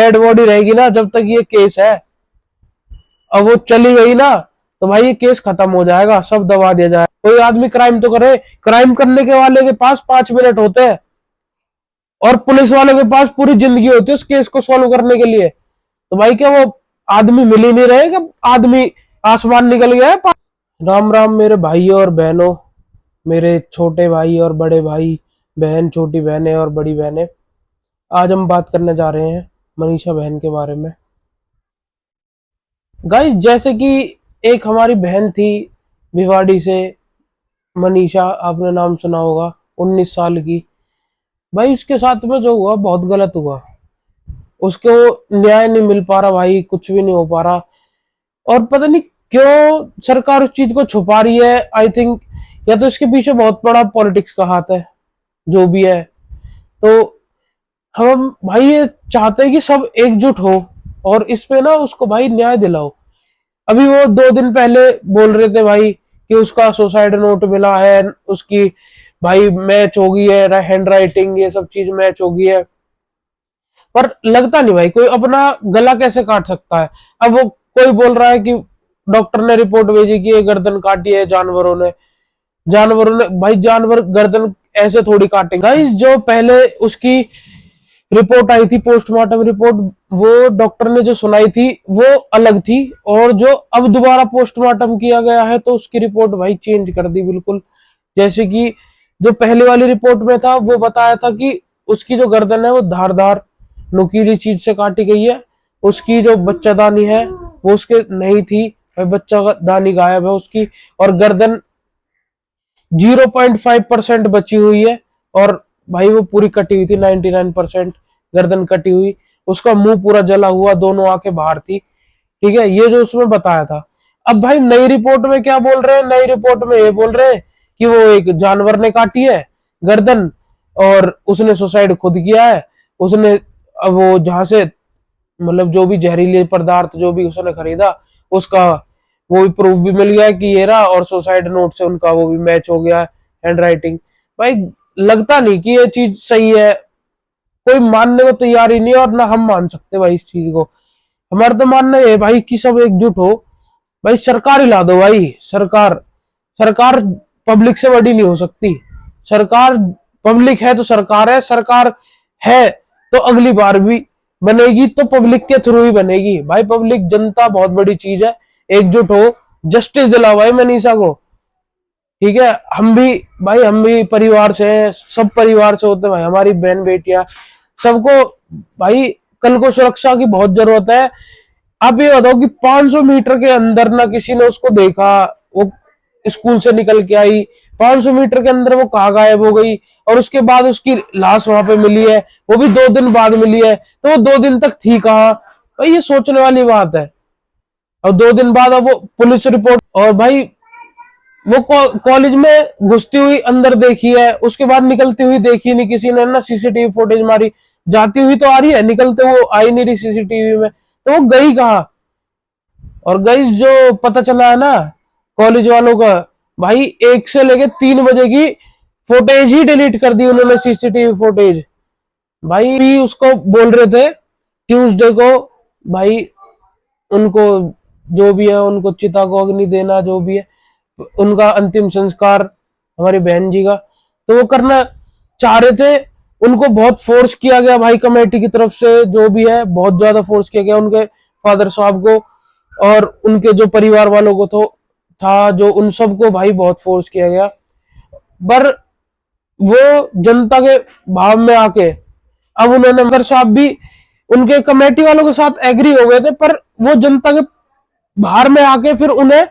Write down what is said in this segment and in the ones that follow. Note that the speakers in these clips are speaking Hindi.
डेड बॉडी रहेगी ना जब तक ये केस है। अब वो चली गई ना तो भाई ये केस खत्म हो जाएगा, सब दबा दिया जाएगा। कोई आदमी क्राइम तो करे, क्राइम करने के वाले के पास 5 मिनट होते हैं और पुलिस वालों के पास पूरी जिंदगी होती है उस केस को सॉल्व करने के लिए। तो भाई क्या वो आदमी मिल ही नहीं रहे कि आदमी आसमान निकल गया है। राम राम मेरे भाइयों और बहनों, मेरे छोटे भाई और बड़े भाई, बहन, छोटी बहनें और बड़ी बहनें। आज हम बात करने जा रहे हैं मनीषा बहन के बारे में। गाइस, जैसे कि एक हमारी बहन थी भिवाड़ी से, मनीषा, आपने नाम सुना होगा, 19 साल की। भाई उसके साथ में जो हुआ बहुत गलत हुआ। उसको न्याय नहीं मिल पा रहा भाई, कुछ भी नहीं हो पा रहा। और पता नहीं क्यों सरकार उस चीज को छुपा रही है। आई थिंक या तो इसके पीछे बहुत बड़ा पॉलिटिक्स का हाथ है, जो भी है। तो हम भाई ये चाहते हैं कि सब एकजुट हो और इस पे ना उसको भाई न्याय दिलाओ। अभी वो 2 दिन पहले बोल रहे थे भाई कि उसका सुसाइड नोट मिला है, उसकी भाई मैच हो गई है, हैंड राइटिंग ये सब चीज मैच हो गई है। पर लगता नहीं भाई कोई अपना गला कैसे काट सकता है। अब वो कोई बोल रहा है कि डॉक्टर ने रिपोर्ट भेजी कि ये गर्दन काटी है जानवरों ने भाई जानवर गर्दन ऐसे थोड़ी काटेंगे। भाई जो पहले उसकी रिपोर्ट आई थी, पोस्टमार्टम रिपोर्ट, वो डॉक्टर ने जो सुनाई थी वो अलग थी, और जो अब दोबारा पोस्टमार्टम किया गया है तो उसकी रिपोर्ट भाई चेंज कर दी बिल्कुल। जैसे कि जो पहले वाली रिपोर्ट में था वो बताया था कि उसकी जो गर्दन है वो धारदार नुकीली चीज से काटी गई है। उसकी जो बच्चादानी है वो उसके नहीं थी, बच्चा दानी गायब है उसकी, और गर्दन 0.5% बची हुई है। और भाई वो पूरी कटी हुई थी, 99% गर्दन कटी हुई। उसका मुंह पूरा जला हुआ, दोनों आंखें बाहर थी। ठीक है, ये जो उसमें बताया था। अब भाई नई रिपोर्ट में क्या बोल रहे हैं, नई रिपोर्ट में ये बोल रहे हैं कि वो एक जानवर ने काटी है गर्दन और उसने सुसाइड खुद किया है। उसने अब वो जहां से मतलब जो भी जहरीले पदार्थ जो भी उसने खरीदा उसका वो भी प्रूफ भी मिल गया है कि ये रहा, और सुसाइड नोट से उनका वो भी मैच हो गया है, हैंड राइटिंग। भाई लगता नहीं कि ये चीज सही है, कोई मानने को तैयार ही नहीं है और ना हम मान सकते भाई इस चीज को। हमारा तो मानना है भाई कि सब एकजुट हो, भाई सरकार हिला दो। भाई सरकार सरकार पब्लिक से बड़ी नहीं हो सकती। सरकार पब्लिक है तो सरकार है, सरकार है तो अगली बार भी बनेगी तो पब्लिक के थ्रू ही बनेगी। भाई पब्लिक जनता बहुत बड़ी चीज है, एकजुट हो, जस्टिस दिलाओ भाई मनीषा को। ठीक है, हम भी परिवार से हैं, सब परिवार से होते हैं भाई, हमारी बहन बेटियां सबको भाई कल को सुरक्षा की बहुत जरूरत है। आप ये बताओ कि 500 मीटर के अंदर ना किसी ने उसको देखा, वो स्कूल से निकल के आई, 500 मीटर के अंदर वो कहाँ गायब हो गई, और उसके बाद उसकी लाश वहां पे मिली है, वो भी 2 दिन बाद मिली है। तो वो 2 दिन तक थी कहाँ? भाई ये सोचने वाली बात है। और 2 दिन बाद अब वो पुलिस रिपोर्ट, और भाई वो कॉलेज में घुसती हुई अंदर देखी है, उसके बाद निकलती हुई देखी नहीं किसी ने ना, सीसीटीवी फुटेज मारी। जाती हुई तो आ रही है, निकलते वो आई नहीं रही सीसीटीवी में, तो वो गई कहाँ? और गई जो पता चला है ना कॉलेज वालों का, भाई 1 से लेके 3 बजे की फुटेज ही डिलीट कर दी उन्होंने, सीसीटीवी फुटेज। भाई भी उसको बोल रहे थे ट्यूसडे को भाई उनको जो भी है उनको चिता को अग्नि देना, जो भी है उनका अंतिम संस्कार हमारी बहन जी का, तो वो करना चाह रहे थे। उनको बहुत फोर्स किया गया भाई कमेटी की तरफ से, जो भी है बहुत ज्यादा फोर्स किया गया उनके फादर साहब को और उनके जो परिवार वालों को तो था, जो उन सबको भाई बहुत फोर्स किया गया। पर वो जनता के भाव में आके अब उन्होंने फादर साहब भी उनके कमेटी वालों के साथ एग्री हो गए थे, पर वो जनता के बाहर में आके फिर उन्हें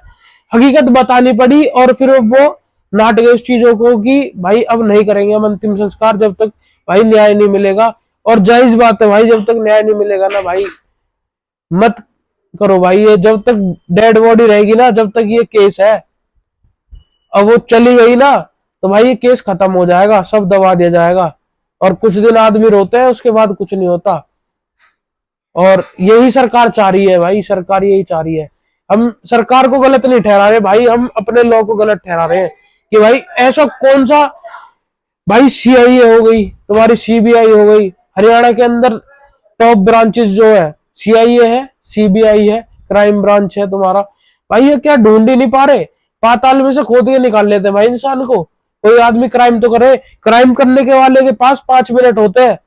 हकीकत बतानी पड़ी, और फिर वो नाट गए उस चीजों को कि भाई अब नहीं करेंगे हम अंतिम संस्कार जब तक भाई न्याय नहीं मिलेगा। और जायज बात है भाई, जब तक न्याय नहीं मिलेगा ना भाई मत करो भाई। ये जब तक डेड बॉडी रहेगी ना जब तक ये केस है, अब वो चली गई ना तो भाई ये केस खत्म हो जाएगा, सब दबा दिया जाएगा, और कुछ दिन आदमी रोते हैं उसके बाद कुछ नहीं होता। और यही सरकार चाह रही है भाई, सरकार यही चाह रही है। हम सरकार को गलत नहीं ठहरा रहे भाई, हम अपने लॉ को गलत ठहरा रहे हैं कि भाई ऐसा कौन सा भाई सीआईए हो गई, तुम्हारी सीबीआई हो गई, हरियाणा के अंदर टॉप ब्रांचेस जो है, सीआईए है, सीबीआई है, क्राइम ब्रांच है तुम्हारा, भाई ये क्या ढूंढ ही नहीं पा रहे, पाताल में से खोद के निकाल लेते हैं भाई इंसान को। कोई आदमी क्राइम तो करे, क्राइम करने के वाले के पास 5 मिनट होते हैं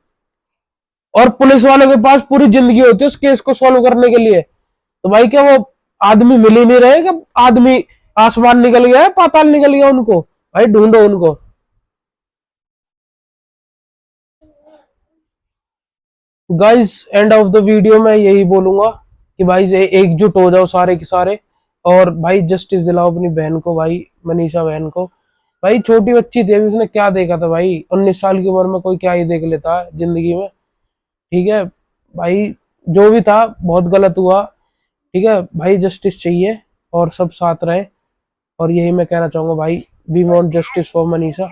और पुलिस वालों के पास पूरी जिंदगी होती है उस केस को सॉल्व करने के लिए। तो भाई क्या वो आदमी मिल ही नहीं रहे कि आदमी आसमान निकल गया है, पाताल निकल गया उनको, भाई ढूंढो उनको। Guys end of the video में यही बोलूंगा कि भाई एकजुट हो जाओ सारे के सारे, और भाई जस्टिस दिलाओ अपनी बहन को, भाई मनीषा बहन को। भाई छोटी बच्ची थी अभी, उसने क्या देखा था भाई, 19 साल की उम्र में कोई क्या ही देख लेता है जिंदगी में। ठीक है भाई, जो भी था बहुत गलत हुआ। ठीक है भाई, जस्टिस चाहिए और सब साथ रहे, और यही मैं कहना चाहूंगा भाई, we want justice for Manisha.